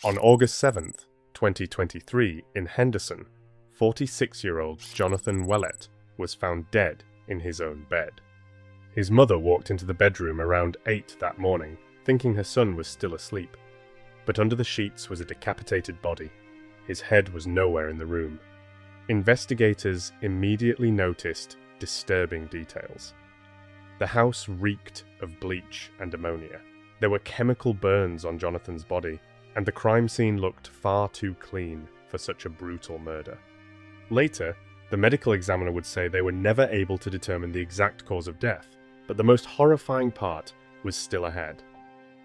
On August 7th, 2023, in Henderson, 46-year-old Jonathan Wellett was found dead in his own bed. His mother walked into the bedroom around 8 that morning, thinking her son was still asleep. But under the sheets was a decapitated body. His head was nowhere in the room. Investigators immediately noticed disturbing details. The house reeked of bleach and ammonia. There were chemical burns on Jonathan's body, and the crime scene looked far too clean for such a brutal murder. Later, the medical examiner would say they were never able to determine the exact cause of death, but the most horrifying part was still ahead.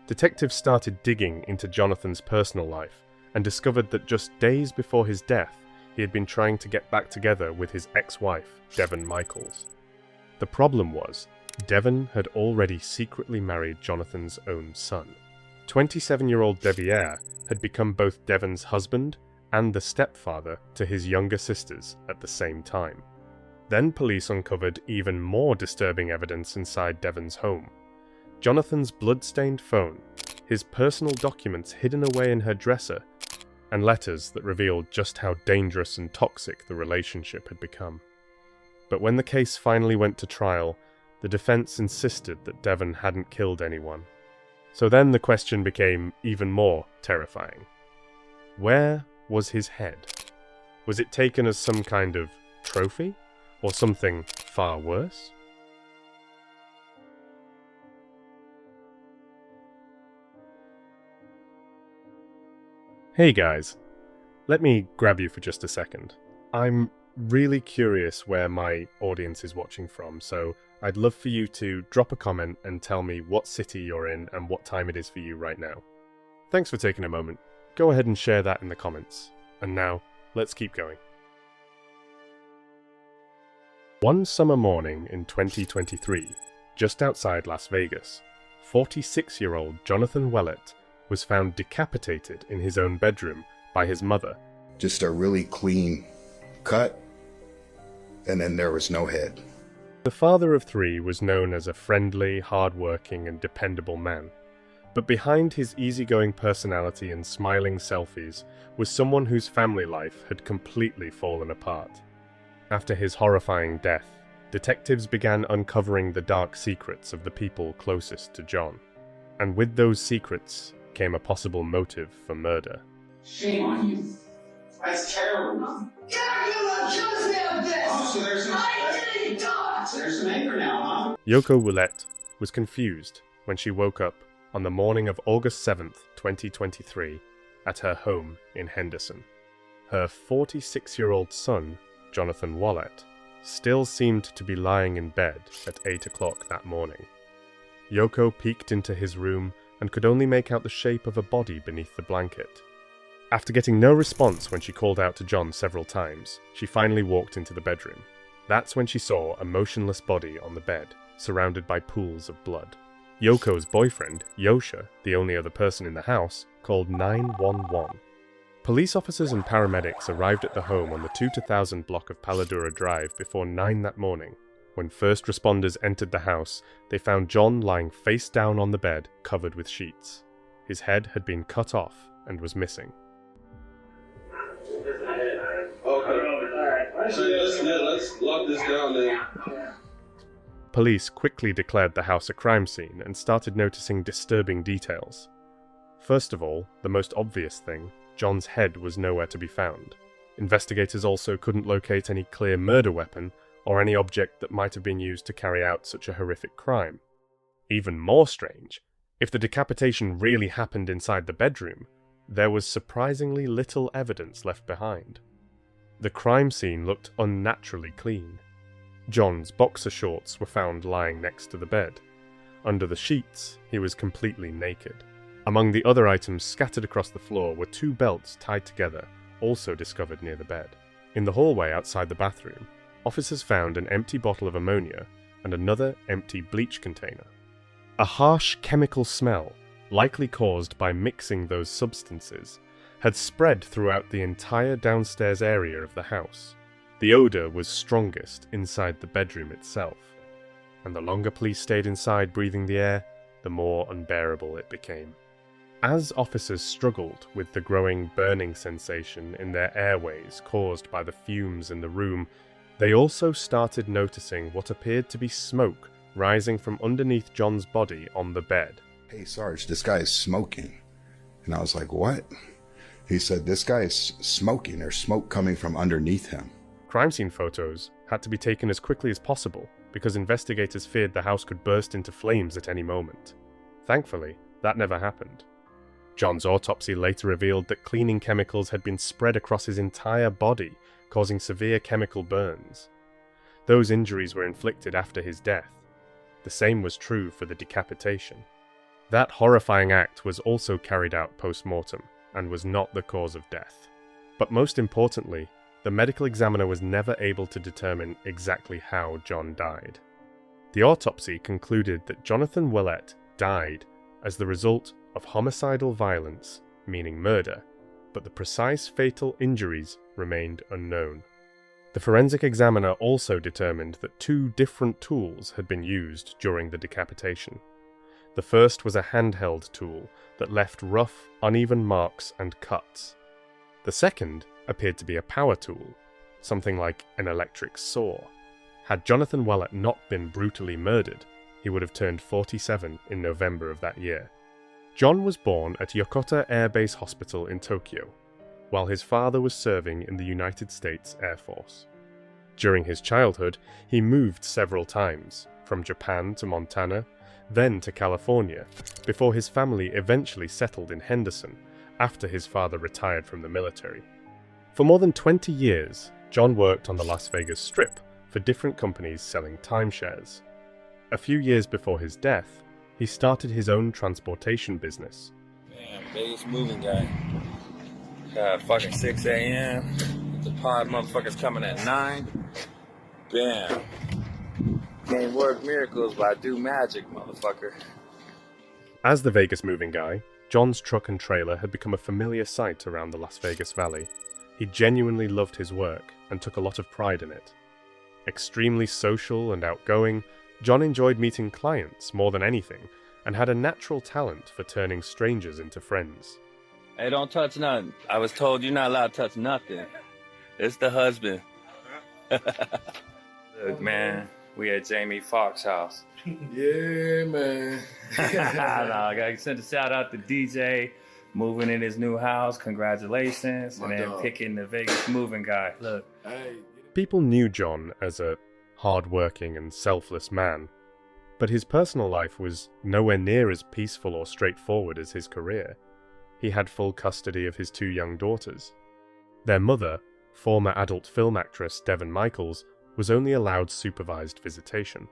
Detectives started digging into Jonathan's personal life and discovered that just days before his death, he had been trying to get back together with his ex-wife, Devon Michaels. The problem was, Devon had already secretly married Jonathan's own son. 27-year-old Deviere had become both Devon's husband and the stepfather to his younger sisters at the same time. Then police uncovered even more disturbing evidence inside Devon's home. Jonathan's blood-stained phone, his personal documents hidden away in her dresser, and letters that revealed just how dangerous and toxic the relationship had become. But when the case finally went to trial, the defense insisted that Devon hadn't killed anyone. So then the question became even more terrifying. Where was his head? Was it taken as some kind of trophy? Or something far worse? Hey guys, let me grab you for just a second. I'm really curious where my audience is watching from, so I'd love for you to drop a comment and tell me what city you're in and what time it is for you right now. Thanks for taking a moment. Go ahead and share that in the comments. And now, let's keep going. One summer morning in 2023, just outside Las Vegas, 46-year-old Jonathan Wellett was found decapitated in his own bedroom by his mother. Just a really clean cut, and then there was no head. The father of three was known as a friendly, hard-working, and dependable man. But behind his easygoing personality and smiling selfies was someone whose family life had completely fallen apart. After his horrifying death, detectives began uncovering the dark secrets of the people closest to John. And with those secrets came a possible motive for murder. Shame on you. That's terrible. Dracula just have this! Oh, so there's some anger now, huh? Yoko Willette was confused when she woke up on the morning of August 7th, 2023, at her home in Henderson. Her 46-year-old son, Jonathan Wellett, still seemed to be lying in bed at 8 o'clock that morning. Yoko peeked into his room and could only make out the shape of a body beneath the blanket. After getting no response when she called out to John several times, she finally walked into the bedroom. That's when she saw a motionless body on the bed, surrounded by pools of blood. Yoko's boyfriend, Yosha, the only other person in the house, called 911. Police officers and paramedics arrived at the home on the 2-1000 block of Paladura Drive before 9 that morning. When first responders entered the house, they found John lying face down on the bed, covered with sheets. His head had been cut off and was missing. Okay. So let's lock this down then. Police quickly declared the house a crime scene and started noticing disturbing details. First of all, the most obvious thing, John's head was nowhere to be found. Investigators also couldn't locate any clear murder weapon or any object that might have been used to carry out such a horrific crime. Even more strange, if the decapitation really happened inside the bedroom, there was surprisingly little evidence left behind. The crime scene looked unnaturally clean. John's boxer shorts were found lying next to the bed. Under the sheets, he was completely naked. Among the other items scattered across the floor were 2 belts tied together, also discovered near the bed. In the hallway outside the bathroom, officers found an empty bottle of ammonia and another empty bleach container. A harsh chemical smell, likely caused by mixing those substances, had spread throughout the entire downstairs area of the house. The odor was strongest inside the bedroom itself, and the longer police stayed inside breathing the air, the more unbearable it became. As officers struggled with the growing burning sensation in their airways caused by the fumes in the room, they also started noticing what appeared to be smoke rising from underneath John's body on the bed. "Hey, Sarge, this guy is smoking." And I was like, "What?" He said, "This guy is smoking. There's smoke coming from underneath him." Crime scene photos had to be taken as quickly as possible because investigators feared the house could burst into flames at any moment. Thankfully, that never happened. John's autopsy later revealed that cleaning chemicals had been spread across his entire body, causing severe chemical burns. Those injuries were inflicted after his death. The same was true for the decapitation. That horrifying act was also carried out post-mortem and was not the cause of death. But most importantly, the medical examiner was never able to determine exactly how John died. The autopsy concluded that Jonathan Willett died as the result of homicidal violence, meaning murder, but the precise fatal injuries remained unknown. The forensic examiner also determined that 2 different tools had been used during the decapitation. The first was a handheld tool that left rough, uneven marks and cuts. The second appeared to be a power tool, something like an electric saw. Had Jonathan Willett not been brutally murdered, he would have turned 47 in November of that year. John was born at Yokota Air Base Hospital in Tokyo, while his father was serving in the United States Air Force. During his childhood, he moved several times, from Japan to Montana, then to California, before his family eventually settled in Henderson after his father retired from the military. For more than 20 years, John worked on the Las Vegas Strip for different companies selling timeshares. A few years before his death, he started his own transportation business. Damn, Vegas moving guy. Fucking 6 a.m. The pod motherfuckers coming at 9. Bam. Can't work miracles, but I do magic, motherfucker. As the Vegas moving guy, John's truck and trailer had become a familiar sight around the Las Vegas Valley. He genuinely loved his work and took a lot of pride in it. Extremely social and outgoing, John enjoyed meeting clients more than anything and had a natural talent for turning strangers into friends. Hey, don't touch nothing. I was told you're not allowed to touch nothing. It's the husband. Look, man, we at Jamie Foxx's house. Yeah, man. I gotta send a shout out to DJ, moving in his new house. Congratulations. My and then dog. picking the Vegas moving guy. Look. Hey. People knew John as a hard-working and selfless man, but his personal life was nowhere near as peaceful or straightforward as his career. He had full custody of his 2 young daughters. Their mother, former adult film actress Devon Michaels, was only allowed supervised visitation.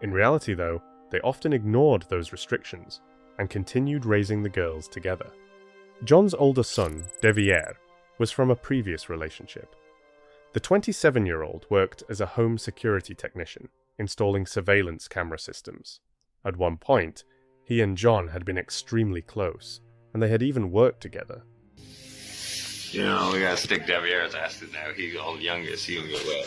In reality, though, they often ignored those restrictions and continued raising the girls together. John's older son, Devier, was from a previous relationship. The 27-year-old worked as a home security technician, installing surveillance camera systems. At one point, he and John had been extremely close, and they had even worked together. You know, we gotta stick Devier's ass to now. He's the youngest. He can go well.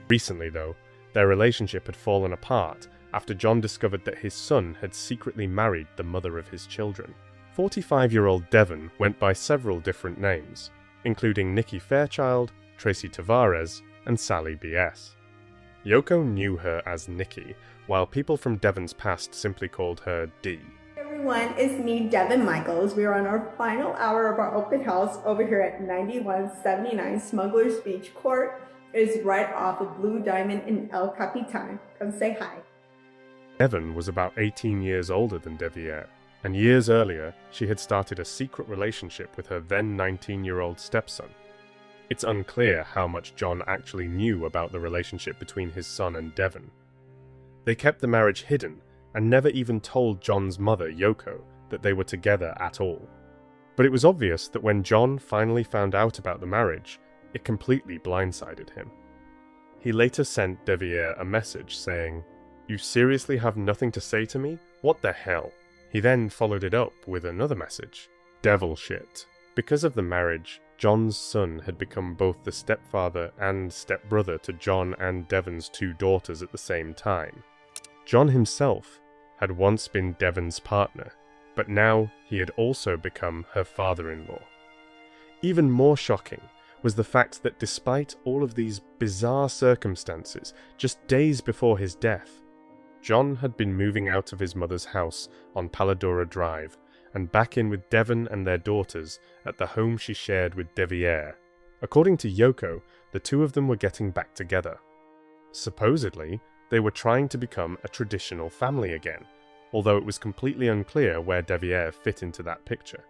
Recently, though, their relationship had fallen apart after John discovered that his son had secretly married the mother of his children. 45-year-old Devon went by several different names, including Nikki Fairchild, Tracy Tavares, and Sally B.S. Yoko knew her as Nikki, while people from Devon's past simply called her D. Everyone, it's me, Devon Michaels. We are on our final hour of our open house over here at 9179 Smuggler's Beach Court. It is right off of Blue Diamond in El Capitan. Come say hi. Devon was about 18 years older than Devier, and years earlier she had started a secret relationship with her then 19-year-old stepson. It's unclear how much John actually knew about the relationship between his son and Devon. They kept the marriage hidden and never even told John's mother, Yoko, that they were together at all. But it was obvious that when John finally found out about the marriage, it completely blindsided him. He later sent Devier a message saying, "You seriously have nothing to say to me? What the hell?" He then followed it up with another message. "Devil shit." Because of the marriage, John's son had become both the stepfather and stepbrother to John and Devon's 2 daughters at the same time. John himself had once been Devon's partner, but now he had also become her father-in-law. Even more shocking was the fact that despite all of these bizarre circumstances, just days before his death, John had been moving out of his mother's house on Paladora Drive and back in with Devon and their daughters at the home she shared with Deviere. According to Yoko, the two of them were getting back together. Supposedly, they were trying to become a traditional family again, although it was completely unclear where Deviere fit into that picture.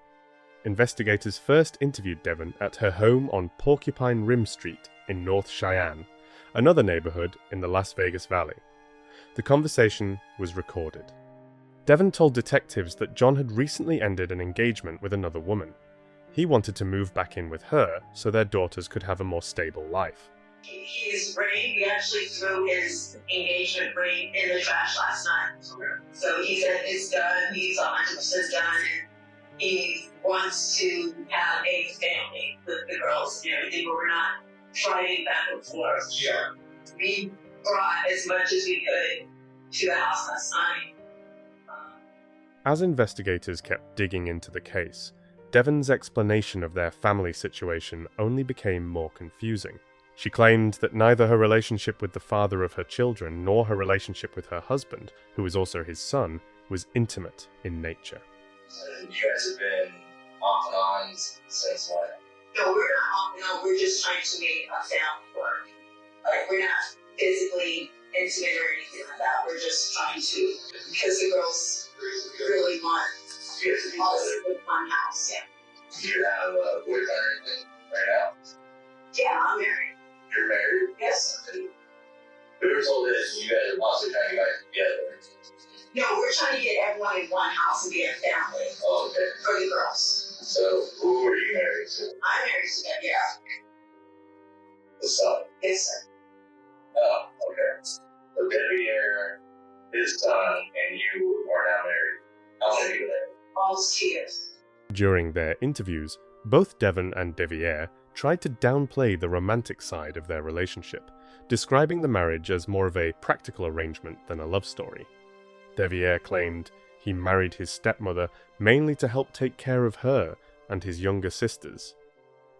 Investigators first interviewed Devon at her home on Porcupine Rim Street in North Cheyenne, another neighborhood in the Las Vegas Valley. The conversation was recorded. Devon told detectives that John had recently ended an engagement with another woman. He wanted to move back in with her so their daughters could have a more stable life. His ring, he actually threw his engagement ring in the trash last night. So he said it's done, he's 100% done, and he wants to have a family with the girls and everything, but we're not trying back and forth. Yeah. We brought as much as we could to the house last night. As investigators kept digging into the case, Devon's explanation of their family situation only became more confusing. She claimed that neither her relationship with the father of her children nor her relationship with her husband, who was also his son, was intimate in nature. You guys have been off and on since what? No, we're not off and on, we're just trying to make a family work. Like, we're not physically intimate or anything like that, we're just trying to, because the girls really want all this with one house, yeah. Do you have a boyfriend or anything right now? Yeah, I'm married. You're married? Yes. We were told that you guys are possibly trying to get back together. No, we're trying to get everyone in one house and be a family. Oh, okay. For the girls. So, who are you married to? I'm married to them, yeah. The son? Yes, sir. Oh, okay. So, Deviere, his son, and you are now married. How long have you been married? Almost 2 years. During their interviews, both Devon and Deviere tried to downplay the romantic side of their relationship, describing the marriage as more of a practical arrangement than a love story. Deviere claimed he married his stepmother mainly to help take care of her and his younger sisters.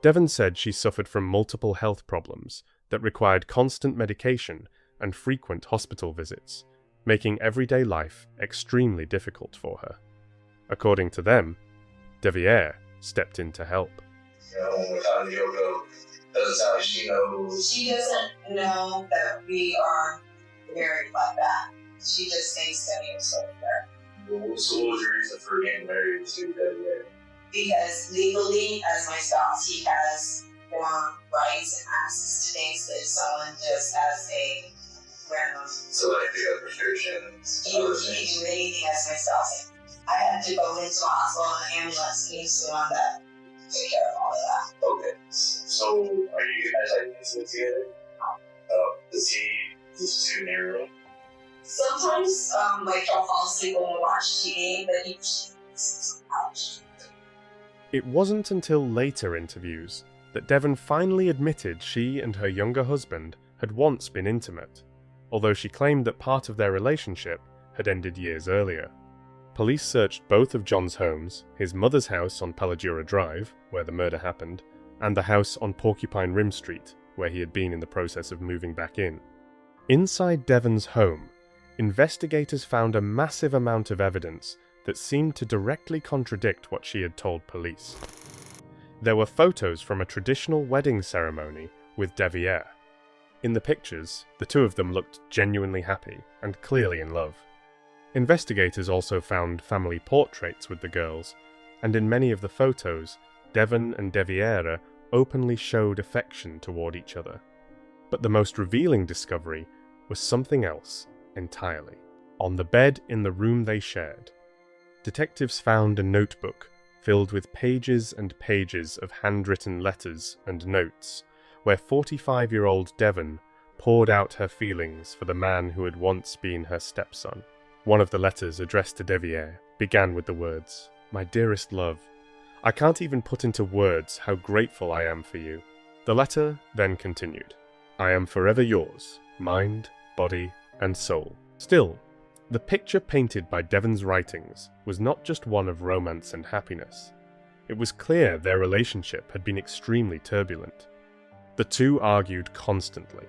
Devon said she suffered from multiple health problems that required constant medication and frequent hospital visits, making everyday life extremely difficult for her. According to them, Deviere stepped in to help. You know, when we're talking to Yoko, doesn't sound like she knows. She doesn't know that we are married like that. She just thinks that we are so there. So what was your reason for getting married to Deviere? Because legally, as my spouse, he has more rights and access to things that someone just has a random. So like they got restrictions. He can't do anything as my spouse. I had to go into the hospital and an ambulance needs to one that take care of all of that. Okay. So are you guys like intimate together? Does he sleep in your room? Sometimes, like I'll fall asleep when we watch TV, but he sleeps on the couch. It wasn't until later interviews that Devon finally admitted she and her younger husband had once been intimate, although she claimed that part of their relationship had ended years earlier. Police searched both of John's homes, his mother's house on Paladura Drive, where the murder happened, and the house on Porcupine Rim Street, where he had been in the process of moving back in. Inside Devon's home, investigators found a massive amount of evidence that seemed to directly contradict what she had told police. There were photos from a traditional wedding ceremony with Deviere. In the pictures, the two of them looked genuinely happy and clearly in love. Investigators also found family portraits with the girls, and in many of the photos, Devon and Deviere openly showed affection toward each other. But the most revealing discovery was something else entirely. On the bed in the room they shared, detectives found a notebook filled with pages and pages of handwritten letters and notes, where 45-year-old Devon poured out her feelings for the man who had once been her stepson. One of the letters addressed to Deviere began with the words, "My dearest love, I can't even put into words how grateful I am for you." The letter then continued, "I am forever yours, mind, body, and soul." Still, The picture painted by Devon's writings was not just one of romance and happiness. It was clear their relationship had been extremely turbulent. The two argued constantly,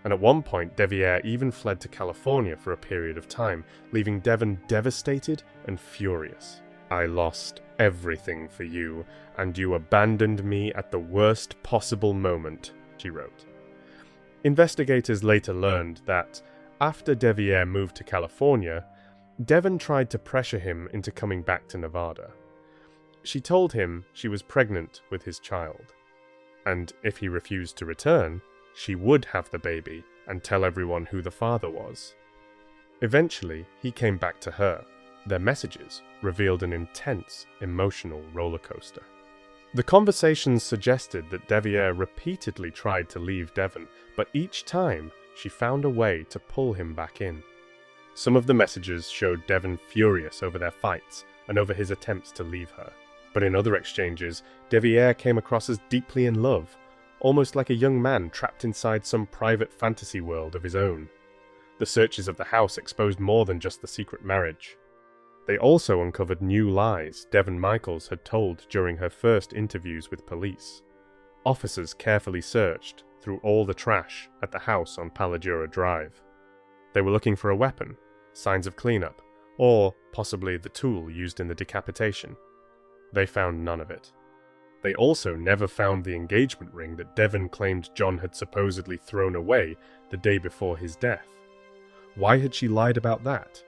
and at one point Deviere even fled to California for a period of time, leaving Devon devastated and furious. "I lost everything for you, and you abandoned me at the worst possible moment," she wrote. Investigators later learned that, after Deviere moved to California, Devon tried to pressure him into coming back to Nevada. She told him she was pregnant with his child, and if he refused to return, she would have the baby and tell everyone who the father was. Eventually, he came back to her. Their messages revealed an intense, emotional roller coaster. The conversations suggested that Deviere repeatedly tried to leave Devon, but each time she found a way to pull him back in. Some of the messages showed Devon furious over their fights and over his attempts to leave her. But in other exchanges, Deviere came across as deeply in love, almost like a young man trapped inside some private fantasy world of his own. The searches of the house exposed more than just the secret marriage. They also uncovered new lies Devon Michaels had told during her first interviews with police. Officers carefully searched through all the trash at the house on Paladura Drive. They were looking for a weapon, signs of cleanup, or possibly the tool used in the decapitation. They found none of it. They also never found the engagement ring that Devon claimed John had supposedly thrown away the day before his death. Why had she lied about that?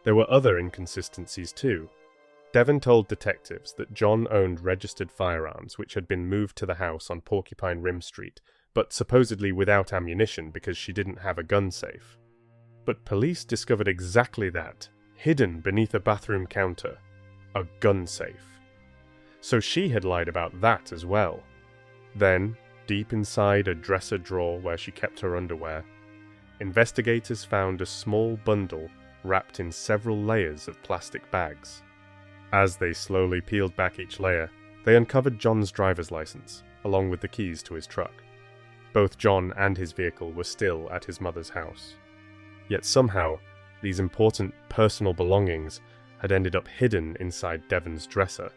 There were other inconsistencies too. Devon told detectives that John owned registered firearms which had been moved to the house on Porcupine Rim Street, but supposedly without ammunition because she didn't have a gun safe. But police discovered exactly that, hidden beneath a bathroom counter, a gun safe. So she had lied about that as well. Then, deep inside a dresser drawer where she kept her underwear, investigators found a small bundle wrapped in several layers of plastic bags. As they slowly peeled back each layer, they uncovered John's driver's license, along with the keys to his truck. Both John and his vehicle were still at his mother's house. Yet somehow, these important personal belongings had ended up hidden inside Devon's dresser.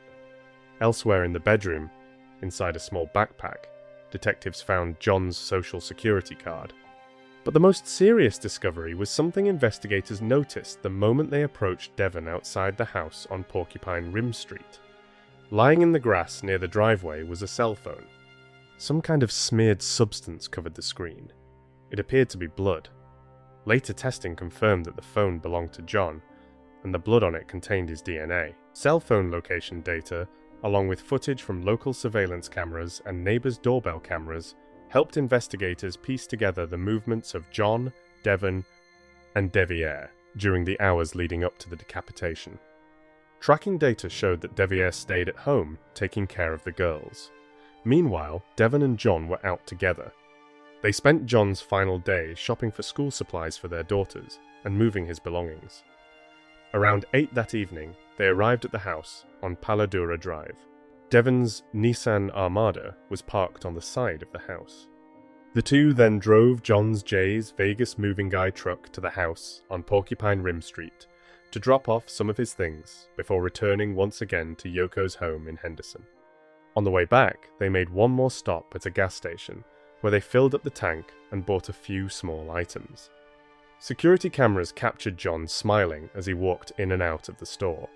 Elsewhere in the bedroom, inside a small backpack, detectives found John's social security card. But the most serious discovery was something investigators noticed the moment they approached Devon outside the house on Porcupine Rim Street. Lying in the grass near the driveway was a cell phone. Some kind of smeared substance covered the screen. It appeared to be blood. Later testing confirmed that the phone belonged to John, and the blood on it contained his DNA. Cell phone location data, along with footage from local surveillance cameras and neighbors' doorbell cameras, helped investigators piece together the movements of John, Devon, and Deviere during the hours leading up to the decapitation. Tracking data showed that Deviere stayed at home, taking care of the girls. Meanwhile, Devon and John were out together. They spent John's final day shopping for school supplies for their daughters and moving his belongings. Around 8 that evening, they arrived at the house on Paladura Drive. Devon's Nissan Armada was parked on the side of the house. The two then drove John's Jay's Vegas moving guy truck to the house on Porcupine Rim Street to drop off some of his things before returning once again to Yoko's home in Henderson. On the way back, they made one more stop at a gas station where they filled up the tank and bought a few small items. Security cameras captured John smiling as he walked in and out of the store.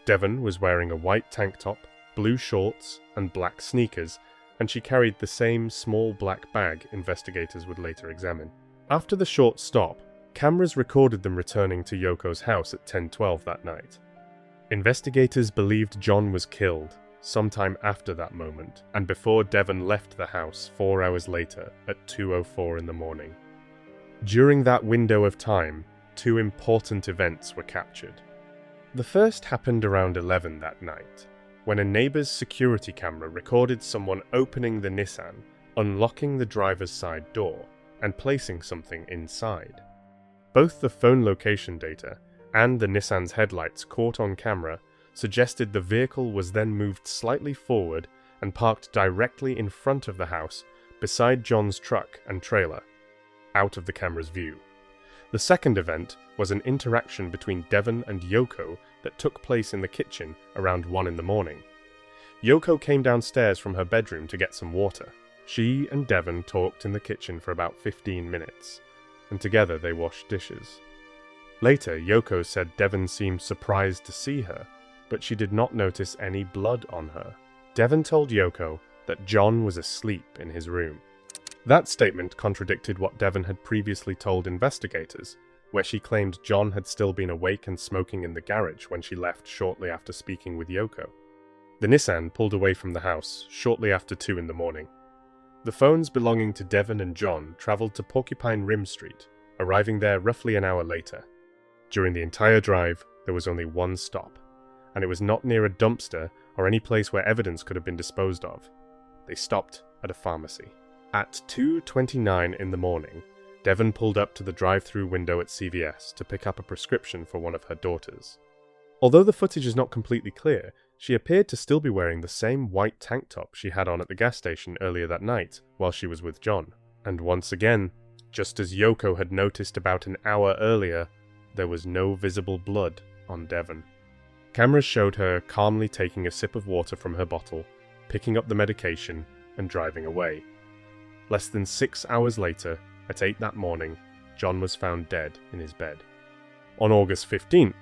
Devon was wearing a white tank top, blue shorts, and black sneakers, and she carried the same small black bag investigators would later examine. After the short stop, cameras recorded them returning to Yoko's house at 10:12 that night. Investigators believed John was killed sometime after that moment, and before Devon left the house 4 hours later at 2:04 in the morning. During that window of time, two important events were captured. The first happened around 11 that night, when a neighbor's security camera recorded someone opening the Nissan, unlocking the driver's side door, and placing something inside. Both the phone location data and the Nissan's headlights caught on camera suggested the vehicle was then moved slightly forward and parked directly in front of the house, beside John's truck and trailer, out of the camera's view. The second event was an interaction between Devon and Yoko that took place in the kitchen around 1 in the morning. Yoko came downstairs from her bedroom to get some water. She and Devon talked in the kitchen for about 15 minutes, and together they washed dishes. Later, Yoko said Devon seemed surprised to see her, but she did not notice any blood on her. Devon told Yoko that John was asleep in his room. That statement contradicted what Devon had previously told investigators, where she claimed John had still been awake and smoking in the garage when she left shortly after speaking with Yoko. The Nissan pulled away from the house shortly after 2 in the morning. The phones belonging to Devon and John travelled to Porcupine Rim Street, arriving there roughly an hour later. During the entire drive, there was only one stop, and it was not near a dumpster or any place where evidence could have been disposed of. They stopped at a pharmacy. At 2:29 in the morning, Devon pulled up to the drive-through window at CVS to pick up a prescription for one of her daughters. Although the footage is not completely clear, she appeared to still be wearing the same white tank top she had on at the gas station earlier that night while she was with John. And once again, just as Yoko had noticed about an hour earlier, there was no visible blood on Devon. Cameras showed her calmly taking a sip of water from her bottle, picking up the medication, and driving away. Less than 6 hours later, at 8 that morning, John was found dead in his bed. On August 15th,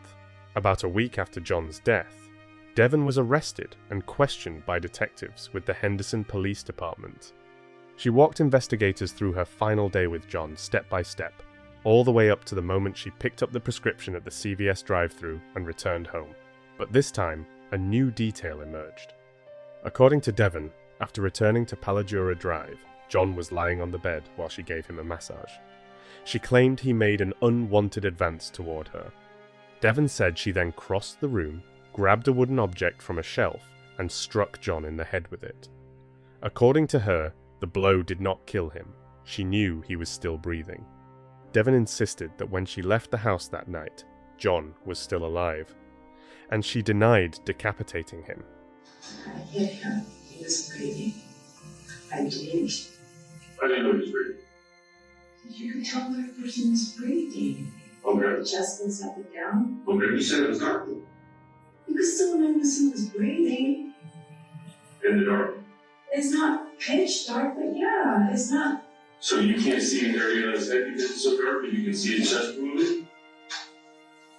about a week after John's death, Devon was arrested and questioned by detectives with the Henderson Police Department. She walked investigators through her final day with John step by step, all the way up to the moment she picked up the prescription at the CVS drive-thru and returned home. But this time, a new detail emerged. According to Devon, after returning to Paladura Drive, John was lying on the bed while she gave him a massage. She claimed he made an unwanted advance toward her. Devon said she then crossed the room, grabbed a wooden object from a shelf, and struck John in the head with it. According to her, the blow did not kill him. She knew he was still breathing. Devon insisted that when she left the house that night, John was still alive, and she denied decapitating him. I hit him. He was breathing. I did. I didn't know he was breathing. You could tell when a person was breathing. Okay. The chest goes up and down. Okay, you said it was dark. You could still know when someone was breathing. In the dark. It's not pitch dark, but yeah, it's not. So you can't see an area on his head because it's so dark, but you can see his chest moving?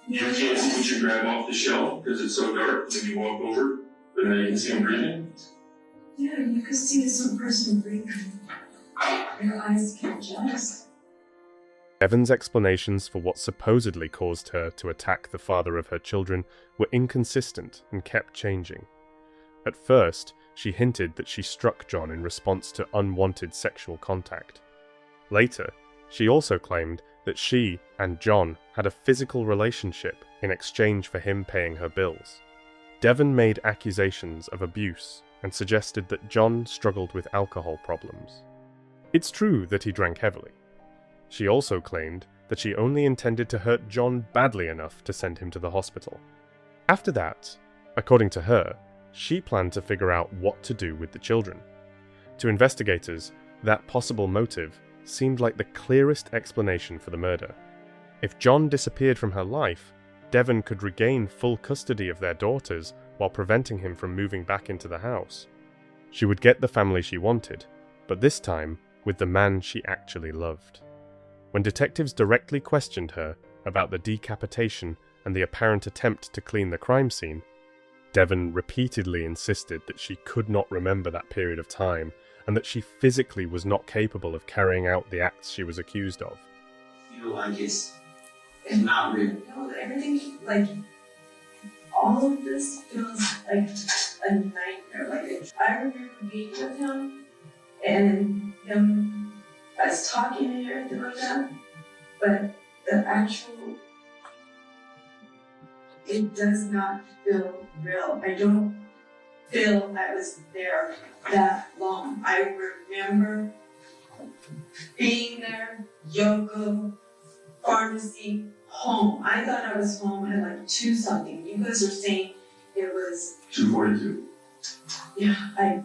You can't see what you grab off the shelf because it's so dark, and you walk over, and then you can see him breathing? Yeah, you could see some person breathing. Your eyes can't adjust. Devon's explanations for what supposedly caused her to attack the father of her children were inconsistent and kept changing. At first, she hinted that she struck John in response to unwanted sexual contact. Later, she also claimed that she and John had a physical relationship in exchange for him paying her bills. Devon made accusations of abuse and suggested that John struggled with alcohol problems. It's true that he drank heavily. She also claimed that she only intended to hurt John badly enough to send him to the hospital. After that, according to her, she planned to figure out what to do with the children. To investigators, that possible motive seemed like the clearest explanation for the murder. If John disappeared from her life, Devon could regain full custody of their daughters while preventing him from moving back into the house. She would get the family she wanted, but this time with the man she actually loved. When detectives directly questioned her about the decapitation and the apparent attempt to clean the crime scene, Devon repeatedly insisted that she could not remember that period of time and that she physically was not capable of carrying out the acts she was accused of. Feel like it's not real. No, everything, like, all of this feels like a nightmare. Like, I remember being with him and him us talking and everything like that, but the actual, it does not feel real. I don't feel I was there that long. I remember being there, Yoko, pharmacy, home. I thought I was home at like 2 something. You guys are saying it was 2:42. Yeah, I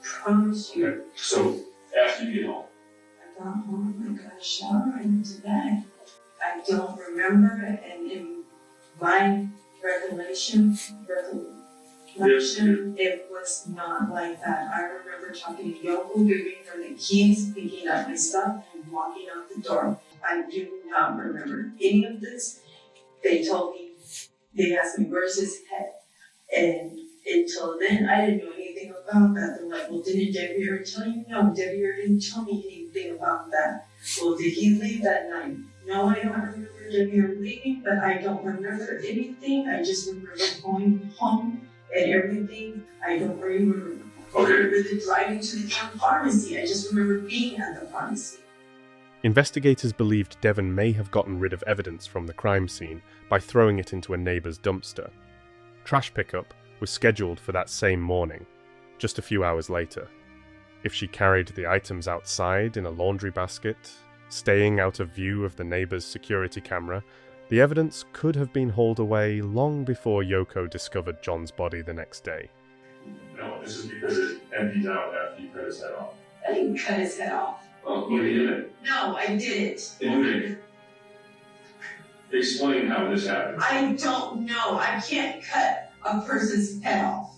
promise you. Okay, so after you get home, I got home, I got a shower, and went to bed. I don't remember, and in my recollection, it was not like that. I remember talking to Yoko, giving her the keys, picking up my stuff, and walking out the door. I do not remember any of this. They told me, they asked me, where's his head? And until then, I didn't know anything about that. They're like, well, didn't Debbie ever tell you? No, Debbie didn't tell me anything about that. Well, did he leave that night? No, I don't remember Debbie ever leaving, but I don't remember anything. I just remember going home and everything. I don't remember. Okay. I remember the driving to the pharmacy. I just remember being at the pharmacy. Investigators believed Devon may have gotten rid of evidence from the crime scene by throwing it into a neighbour's dumpster. Trash pickup was scheduled for that same morning, just a few hours later. If she carried the items outside in a laundry basket, staying out of view of the neighbour's security camera, the evidence could have been hauled away long before Yoko discovered John's body the next day. No, this is because it emptied out after you cut his head off. I didn't cut his head off. Oh, you did it. No, I didn't. Then you did. Explain how this happened. I don't know. I can't cut a person's head off.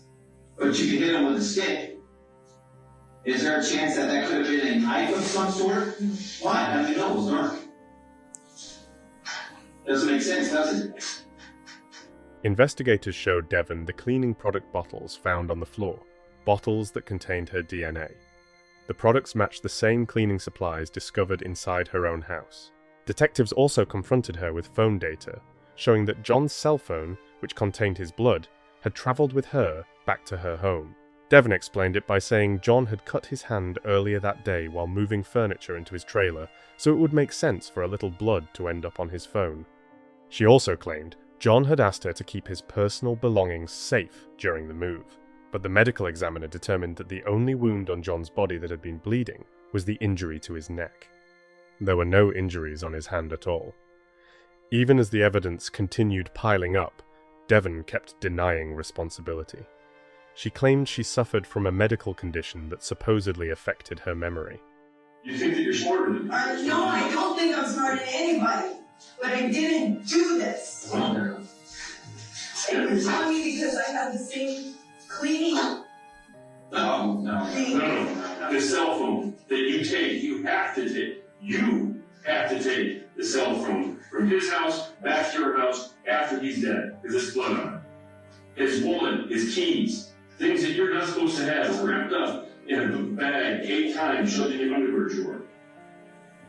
But you can hit him with a stick. Is there a chance that that could have been a knife of some sort? Why? How do you know it was dark? Doesn't make sense, does it? Investigators showed Devon the cleaning product bottles found on the floor, bottles that contained her DNA. The products matched the same cleaning supplies discovered inside her own house. Detectives also confronted her with phone data, showing that John's cell phone, which contained his blood, had travelled with her back to her home. Devon explained it by saying John had cut his hand earlier that day while moving furniture into his trailer, so it would make sense for a little blood to end up on his phone. She also claimed John had asked her to keep his personal belongings safe during the move, but the medical examiner determined that the only wound on John's body that had been bleeding was the injury to his neck. There were no injuries on his hand at all. Even as the evidence continued piling up, Devon kept denying responsibility. She claimed she suffered from a medical condition that supposedly affected her memory. You think that you're smarter than me? No, I don't think I'm smarter than anybody. But I didn't do this. Okay. And you're telling me because I have the same cleaning. No. The cell phone that you take, you have to take. You have to take the cell phone from his house back to your house after he's dead, because there's blood on it. His wallet, his keys, things that you're not supposed to have wrapped up in a bag 8 times shoved in your underwear drawer.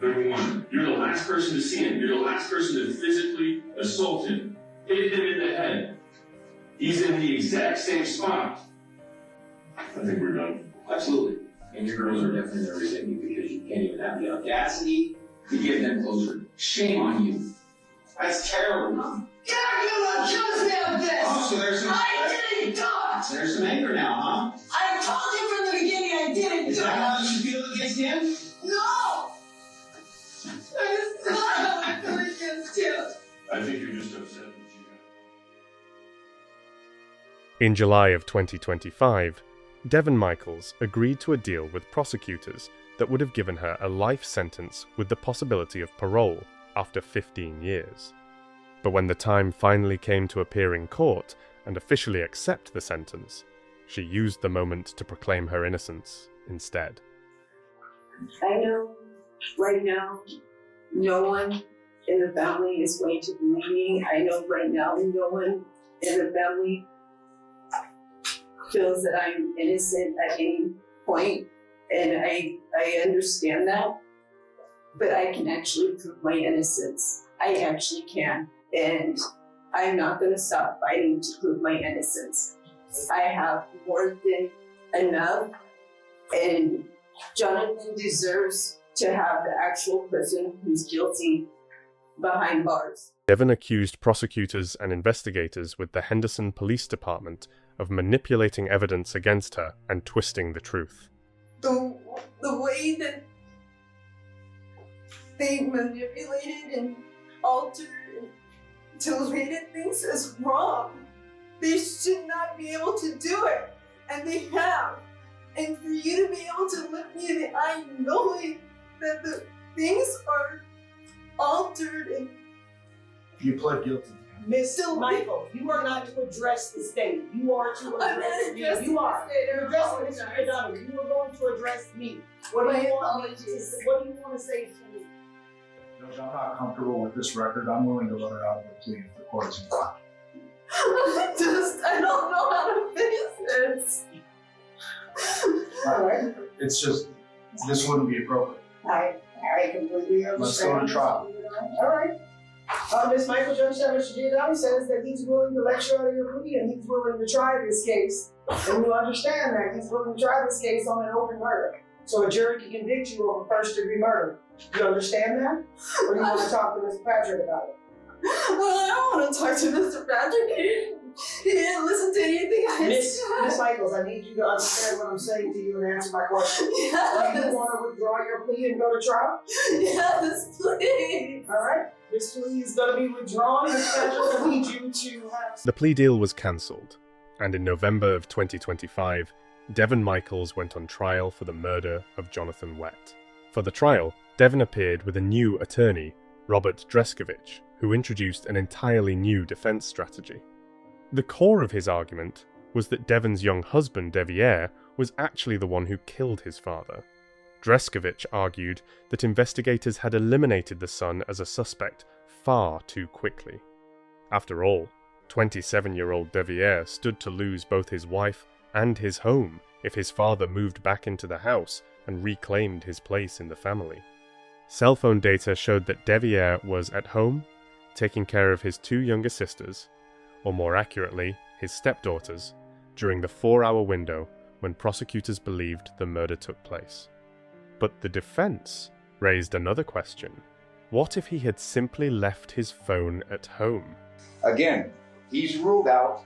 Number 1, you're the last person to see him. You're the last person to physically assault him. Hit him in the head. He's in the exact same spot. I think we're done. Absolutely. And your girls are definitely there resenting you because you can't even have the audacity to give them closure. Shame on you. That's terrible. Dracula just have this! Oh, so there's some... I didn't die! There's some anger now, huh? I told you from the beginning I didn't Is do that it! how you feel against him? No! I just not how I feel against him. I think you're just upset that you got. In July of 2025, Devon Michaels agreed to a deal with prosecutors that would have given her a life sentence with the possibility of parole after 15 years. But when the time finally came to appear in court and officially accept the sentence, she used the moment to proclaim her innocence instead. I know right now no one in the family is going to believe me. I know right now no one in the family feels that I'm innocent at any point, and I understand that, but I can actually prove my innocence. I actually can, and I'm not going to stop fighting to prove my innocence. I have more than enough, and Jonathan deserves to have the actual person who's guilty behind bars. Devon accused prosecutors and investigators with the Henderson Police Department of manipulating evidence against her and twisting the truth. The way that they manipulated and altered and deleted things is wrong. They should not be able to do it, and they have. And for you to be able to look me in the eye knowing that the things are altered and You pled guilty. Miss Michael, you are not to address the state. You are to address me. You are. You're addressing Mr. O'Donnell. You are going to address me. What do you want to say to me? Judge, I'm not comfortable with this record. I'm willing to let her out of the plea if the court's inclined. I don't know how to face it. All right. It's just, this wouldn't be appropriate. I completely understand. Let's go to trial. All right. Ms. Michael, Judge Mr. Giordano says that he's willing to let you out of your plea and he's willing to try this case. And you understand that he's willing to try this case on an open murder. So a jury can convict you of a first-degree murder. You understand that? Or do you want to talk to Mr. Patrick about it? Well, I don't want to talk to Mr. Patrick. He didn't listen to anything I said. Miss Michaels, I need you to understand what I'm saying to you and answer my question. Yes. Do you want to withdraw your plea and go to trial? Yes, please. All right. This plea is going to be withdrawn. Miss Patrick, I need you to have... The plea deal was cancelled, and in November of 2025, Devon Michaels went on trial for the murder of Jonathan Wett. For the trial, Devon appeared with a new attorney, Robert Dreskovich, who introduced an entirely new defense strategy. The core of his argument was that Devon's young husband, Deviere, was actually the one who killed his father. Dreskovich argued that investigators had eliminated the son as a suspect far too quickly. After all, 27-year-old Deviere stood to lose both his wife and his home if his father moved back into the house and reclaimed his place in the family. Cell phone data showed that Deviere was at home, taking care of his 2 younger sisters, or more accurately, his stepdaughters, during the 4-hour window when prosecutors believed the murder took place. But the defense raised another question. What if he had simply left his phone at home? Again, he's ruled out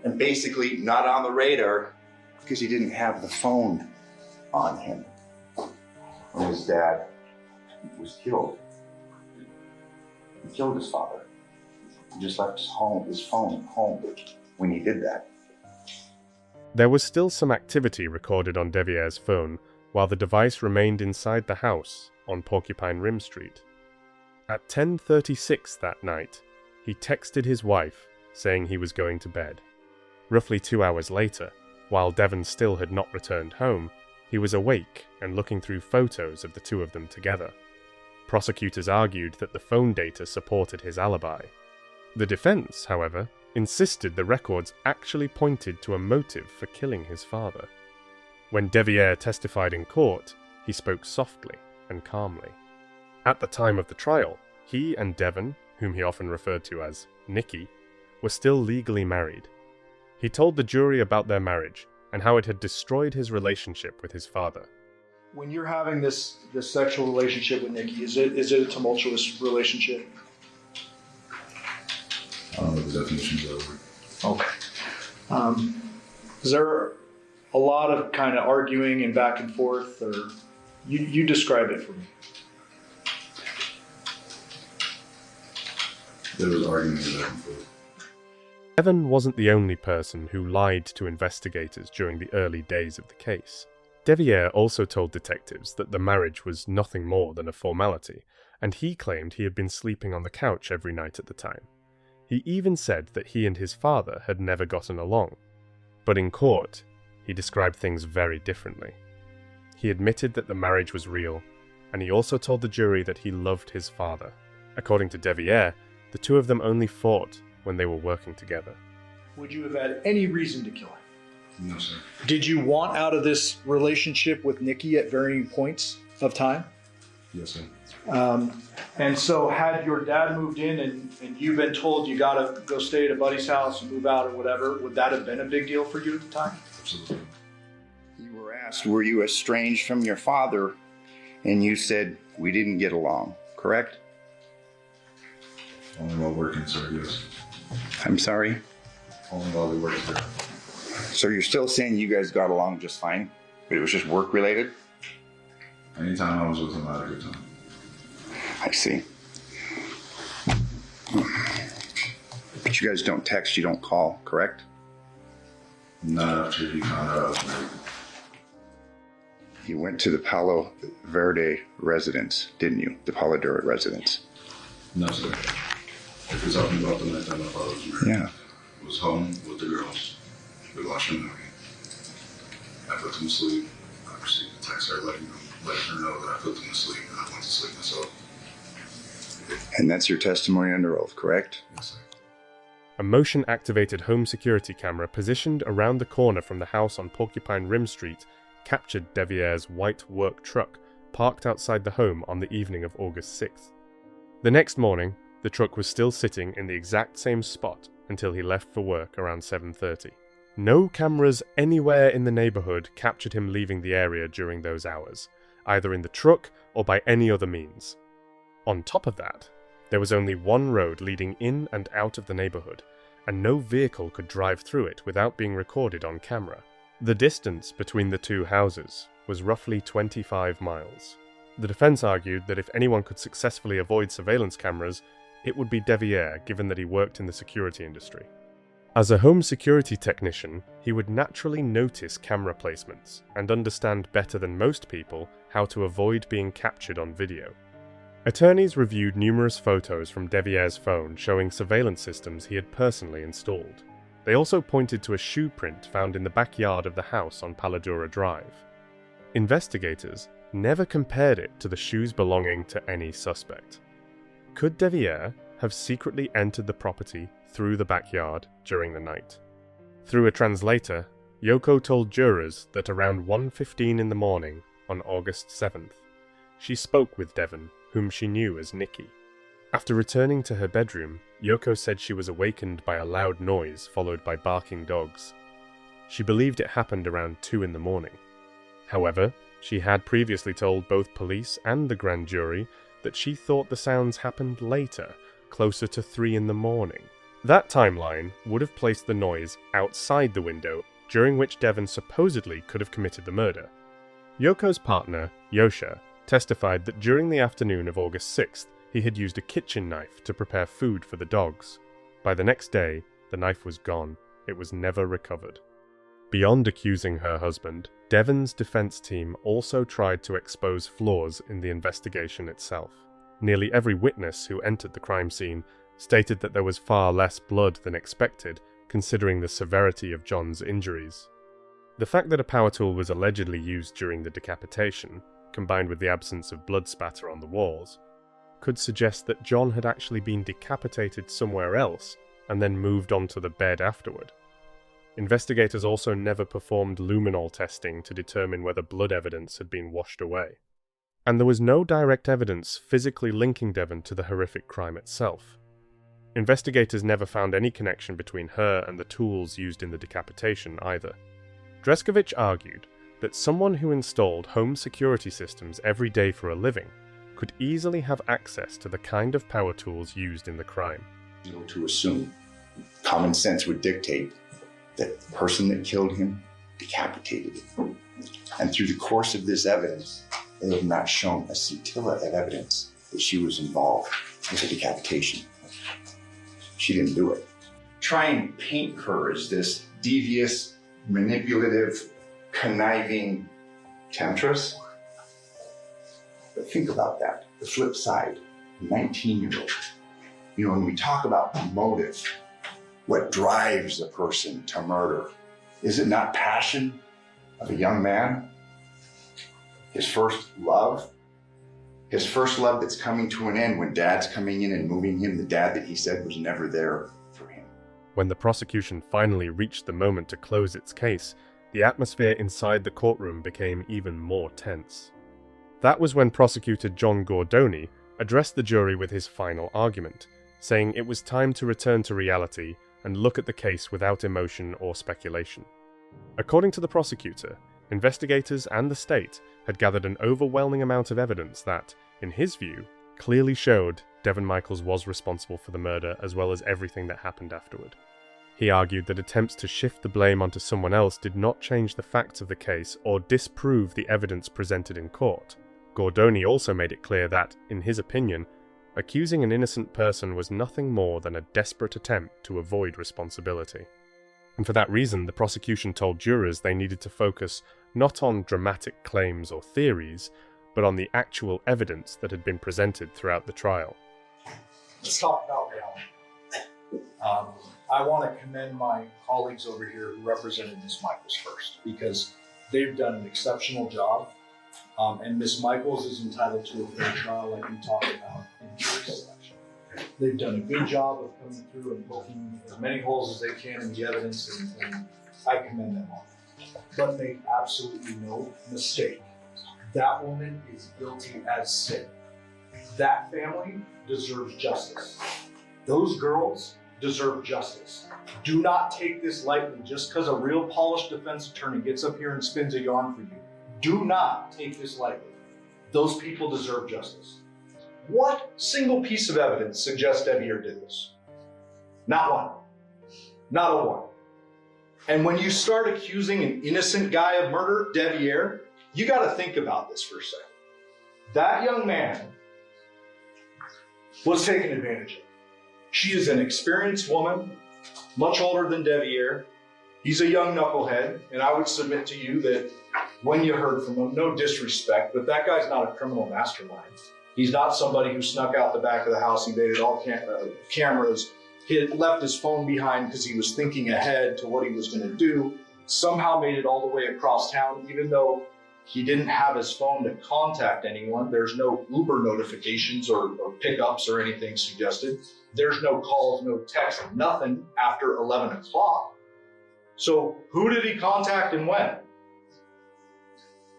and basically not on the radar because he didn't have the phone on him when his dad was killed. He killed his father. He just left his phone home when he did that. There was still some activity recorded on Deviere's phone while the device remained inside the house on Porcupine Rim Street. At 10:36 that night, he texted his wife saying he was going to bed. Roughly 2 hours later, while Devon still had not returned home, he was awake and looking through photos of the 2 of them together. Prosecutors argued that the phone data supported his alibi. The defense, however, insisted the records actually pointed to a motive for killing his father. When Deviere testified in court, he spoke softly and calmly. At the time of the trial, he and Devon, whom he often referred to as Nicky, were still legally married. He told the jury about their marriage and how it had destroyed his relationship with his father. When you're having this sexual relationship with Nikki, is it a tumultuous relationship? I don't know the definitions of it. Okay. Is there a lot of kind of arguing and back and forth, or you describe it for me? There was arguing back and forth. Devon wasn't the only person who lied to investigators during the early days of the case. Deviere also told detectives that the marriage was nothing more than a formality, and he claimed he had been sleeping on the couch every night at the time. He even said that he and his father had never gotten along. But in court, he described things very differently. He admitted that the marriage was real, and he also told the jury that he loved his father. According to Deviere, the 2 of them only fought when they were working together. Would you have had any reason to kill him? No, sir. Did you want out of this relationship with Nikki at varying points of time? Yes, sir. And so had your dad moved in and you've been told you gotta go stay at a buddy's house and move out or whatever, would that have been a big deal for you at the time? Absolutely. You were asked, were you estranged from your father? And you said, we didn't get along, correct? Only while working, sir, yes. I'm sorry? Only while we worked together. So you're still saying you guys got along just fine, but it was just work related? Anytime I was with him, I had a good time. I see. But you guys don't text, you don't call, correct? Not after he found out I was married. You went to the Palo Verde residence, didn't you? The Palo Verde residence. No, sir. If you're talking about the night time my father was murdered, Yeah. I was home with the girls. We were watching a movie. I put them to sleep. I received a text her letting her know that I put them to sleep, and I went to sleep myself. And that's your testimony under oath, correct? Yes, sir. A motion-activated home security camera positioned around the corner from the house on Porcupine Rim Street captured Devier's white work truck parked outside the home on the evening of August 6th. The next morning, the truck was still sitting in the exact same spot until he left for work around 7:30. No cameras anywhere in the neighborhood captured him leaving the area during those hours, either in the truck or by any other means. On top of that, there was only one road leading in and out of the neighborhood, and no vehicle could drive through it without being recorded on camera. The distance between the two houses was roughly 25 miles. The defense argued that if anyone could successfully avoid surveillance cameras, it would be Devier, given that he worked in the security industry. As a home security technician, he would naturally notice camera placements and understand better than most people how to avoid being captured on video. Attorneys reviewed numerous photos from Devier's phone showing surveillance systems he had personally installed. They also pointed to a shoe print found in the backyard of the house on Paladura Drive. Investigators never compared it to the shoes belonging to any suspect. Could Devier have secretly entered the property through the backyard during the night? Through a translator, Yoko told jurors that around 1:15 in the morning on August 7th, she spoke with Devon, whom she knew as Nikki. After returning to her bedroom, Yoko said she was awakened by a loud noise followed by barking dogs. She believed it happened around 2 in the morning. However, she had previously told both police and the grand jury that she thought the sounds happened later, closer to 3 in the morning. That timeline would have placed the noise outside the window, during which Devon supposedly could have committed the murder. Yoko's partner, Yosha, testified that during the afternoon of August 6th, he had used a kitchen knife to prepare food for the dogs. By the next day, the knife was gone. It was never recovered. Beyond accusing her husband, Devon's defense team also tried to expose flaws in the investigation itself. Nearly every witness who entered the crime scene stated that there was far less blood than expected, considering the severity of John's injuries. The fact that a power tool was allegedly used during the decapitation, combined with the absence of blood spatter on the walls, could suggest that John had actually been decapitated somewhere else and then moved onto the bed afterward. Investigators also never performed luminol testing to determine whether blood evidence had been washed away. And there was no direct evidence physically linking Devon to the horrific crime itself. Investigators never found any connection between her and the tools used in the decapitation either. Dreskovich argued that someone who installed home security systems every day for a living could easily have access to the kind of power tools used in the crime. To assume common sense would dictate that the person that killed him decapitated him. And through the course of this evidence, they have not shown a scintilla of evidence that she was involved with the decapitation. She didn't do it. Try and paint her as this devious, manipulative, conniving temptress. But think about that. The flip side, 19-year-old. You know, when we talk about motive, what drives a person to murder, is it not passion of a young man? His first love? His first love that's coming to an end when dad's coming in and moving him, the dad that he said was never there for him. When the prosecution finally reached the moment to close its case, the atmosphere inside the courtroom became even more tense. That was when prosecutor John Gordoni addressed the jury with his final argument, saying it was time to return to reality and look at the case without emotion or speculation. According to the prosecutor, investigators and the state had gathered an overwhelming amount of evidence that, in his view, clearly showed Devon Michaels was responsible for the murder as well as everything that happened afterward. He argued that attempts to shift the blame onto someone else did not change the facts of the case or disprove the evidence presented in court. Gordoni also made it clear that, in his opinion, accusing an innocent person was nothing more than a desperate attempt to avoid responsibility. And for that reason, the prosecution told jurors they needed to focus not on dramatic claims or theories, but on the actual evidence that had been presented throughout the trial. let's talk about reality. I want to commend my colleagues over here who represented Ms. Michaels first, because they've done an exceptional job. And Ms. Michaels is entitled to a fair trial, like we talked about in jury selection. They've done a good job of coming through and poking as many holes as they can in the evidence, and I commend them on it. But make absolutely no mistake, that woman is guilty as sin. That family deserves justice. Those girls deserve justice. Do not take this lightly just because a real polished defense attorney gets up here and spins a yarn for you. Do not take this lightly. Those people deserve justice. What single piece of evidence suggests Devier did this? Not one. Not a one. And when you start accusing an innocent guy of murder, Devier, you got to think about this for a second. That young man was taken advantage of. She is an experienced woman, much older than Devier. He's a young knucklehead, and I would submit to you that when you heard from him, no disrespect, but that guy's not a criminal mastermind. He's not somebody who snuck out the back of the house, evaded all cameras, he left his phone behind because he was thinking ahead to what he was going to do, somehow made it all the way across town, even though he didn't have his phone to contact anyone. There's no Uber notifications or pickups or anything suggested. There's no calls, no text, nothing after 11 o'clock. So who did he contact and when?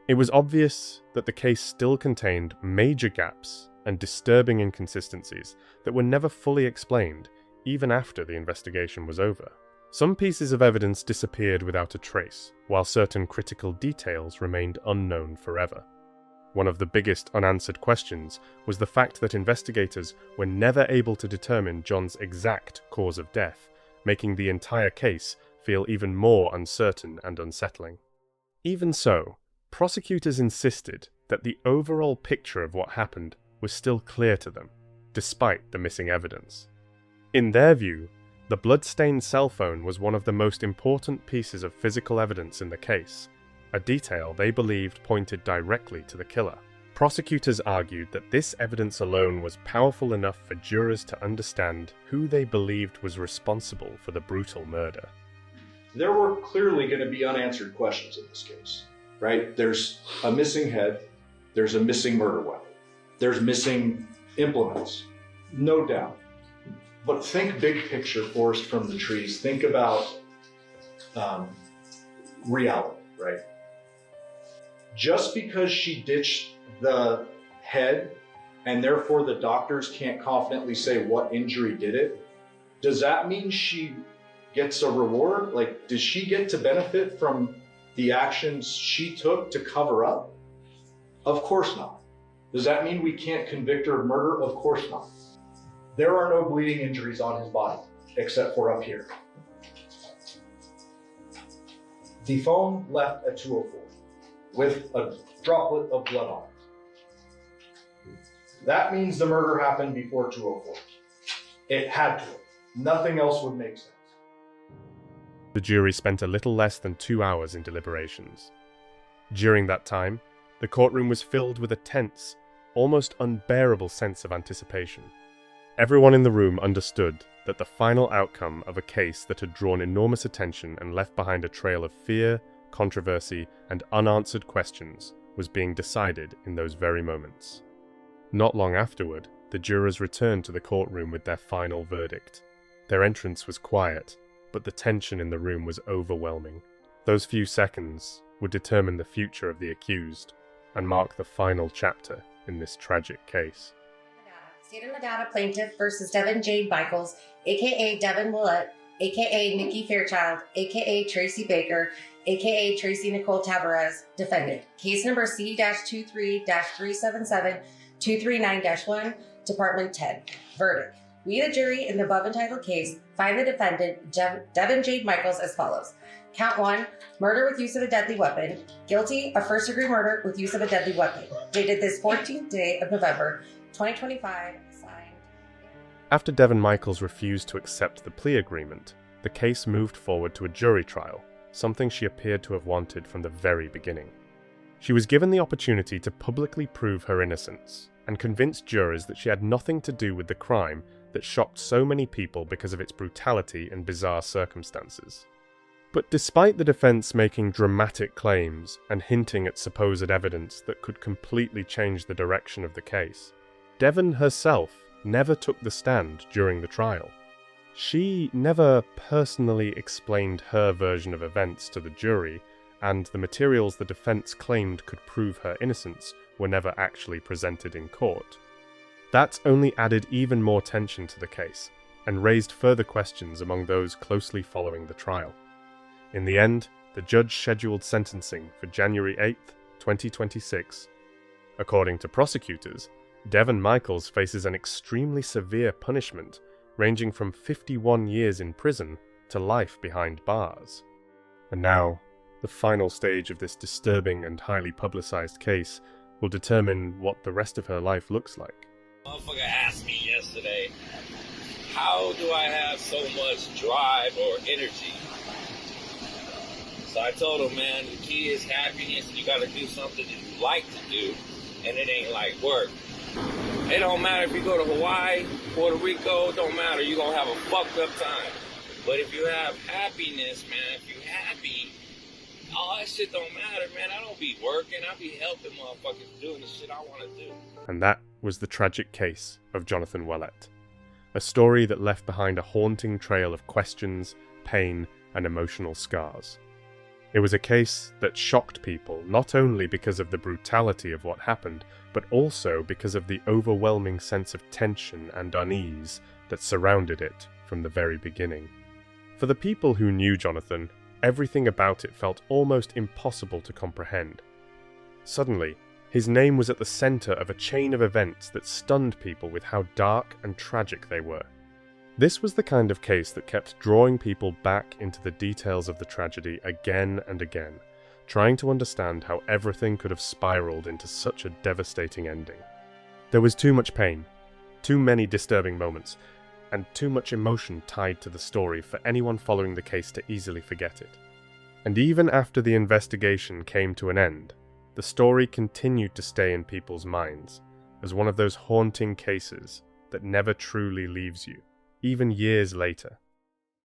It was obvious that the case still contained major gaps and disturbing inconsistencies that were never fully explained, even after the investigation was over. Some pieces of evidence disappeared without a trace, while certain critical details remained unknown forever. One of the biggest unanswered questions was the fact that investigators were never able to determine John's exact cause of death, making the entire case feel even more uncertain and unsettling. Even so, prosecutors insisted that the overall picture of what happened was still clear to them, despite the missing evidence. In their view, the blood-stained cell phone was one of the most important pieces of physical evidence in the case, a detail they believed pointed directly to the killer. Prosecutors argued that this evidence alone was powerful enough for jurors to understand who they believed was responsible for the brutal murder. There were clearly going to be unanswered questions in this case, right? There's a missing head, there's a missing murder weapon, there's missing implements, no doubt. But think big picture, forest from the trees. Think about reality, right? Just because she ditched the head and therefore the doctors can't confidently say what injury did it, does that mean she gets a reward? Like, does she get to benefit from the actions she took to cover up? Of course not. Does that mean we can't convict her of murder? Of course not. There are no bleeding injuries on his body, except for up here. The phone left at 2:04 with a droplet of blood on it. That means the murder happened before 2:04. It had to. Nothing else would make sense. The jury spent a little less than 2 hours in deliberations. During that time, the courtroom was filled with a tense, almost unbearable sense of anticipation. Everyone in the room understood that the final outcome of a case that had drawn enormous attention and left behind a trail of fear, controversy, and unanswered questions was being decided in those very moments. Not long afterward, the jurors returned to the courtroom with their final verdict. Their entrance was quiet, but the tension in the room was overwhelming. Those few seconds would determine the future of the accused and mark the final chapter in this tragic case. State of Nevada plaintiff versus Devon Jade Michaels, aka Devin Willett, aka Nikki Fairchild, aka Tracy Baker, aka Tracy Nicole Tavares, defendant. Case number C-23-377-239-1, Department 10. Verdict. We, the jury, in the above entitled case, find the defendant, Devon Jade Michaels, as follows. Count 1, murder with use of a deadly weapon. Guilty of first-degree murder with use of a deadly weapon. Dated this 14th day of November, 2025, signed. After Devon Michaels refused to accept the plea agreement, the case moved forward to a jury trial, something she appeared to have wanted from the very beginning. She was given the opportunity to publicly prove her innocence and convince jurors that she had nothing to do with the crime that shocked so many people because of its brutality and bizarre circumstances. But despite the defense making dramatic claims and hinting at supposed evidence that could completely change the direction of the case, Devon herself never took the stand during the trial. She never personally explained her version of events to the jury, and the materials the defense claimed could prove her innocence were never actually presented in court. That only added even more tension to the case, and raised further questions among those closely following the trial. In the end, the judge scheduled sentencing for January 8th, 2026. According to prosecutors, Devon Michaels faces an extremely severe punishment, ranging from 51 years in prison to life behind bars. And now, the final stage of this disturbing and highly publicized case will determine what the rest of her life looks like. Motherfucker asked me yesterday, how do I have so much drive or energy? So I told him, man, the key is happiness. You gotta do something that you like to do, and it ain't like work. It don't matter if you go to Hawaii, Puerto Rico, it don't matter. You're gonna have a fucked up time. But if you have happiness, man, if you're happy, all that shit don't matter, man. I don't be working. I be helping motherfuckers doing the shit I want to do. And that was the tragic case of Jonathan Ouellette. A story that left behind a haunting trail of questions, pain, and emotional scars. It was a case that shocked people not only because of the brutality of what happened, but also because of the overwhelming sense of tension and unease that surrounded it from the very beginning. For the people who knew Jonathan, everything about it felt almost impossible to comprehend. Suddenly, his name was at the center of a chain of events that stunned people with how dark and tragic they were. This was the kind of case that kept drawing people back into the details of the tragedy again and again, trying to understand how everything could have spiraled into such a devastating ending. There was too much pain, too many disturbing moments, and too much emotion tied to the story for anyone following the case to easily forget it. And even after the investigation came to an end, the story continued to stay in people's minds as one of those haunting cases that never truly leaves you, even years later.